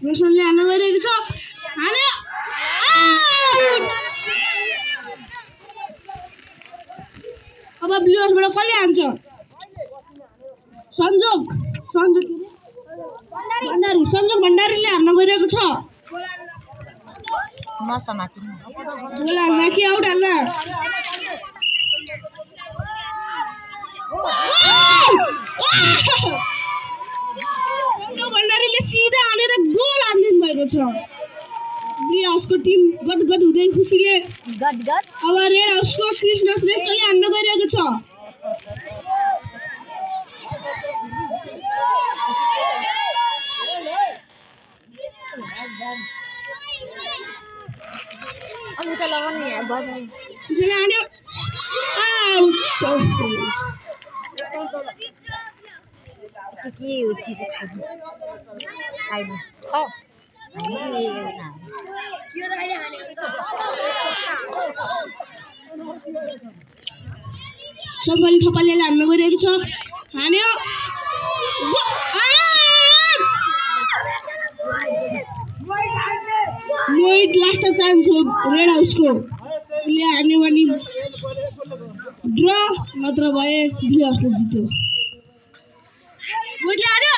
रोशनले हाल्न गइरहेको छ हान्यो अब ब्लुअर्सबाट कसले हान्छ संजोग भण्डारीले हान्न गइरहेको छ म समाति गोला माथि आउट हाल्न संजोग भण्डारीले सिधा हालेर गोल हानिदिनु भएको छ ब्लुअर्सको टिम गदगद हुँदै खुसीले गदगद अब रेड हाउसको कृष्ण श्रेष्ठले हान्न गइरहेको छ त्यसैले हान्यो के हो चिज खाइनु सबैले थपाले हान्न गइरहेको छ हान्यो मोहित लास्ट चान्स हो रेड हाउसको ले हान्यो भने ड्र नत्र भए ब्लु हाउसले जित्यो मोहितले हान्यो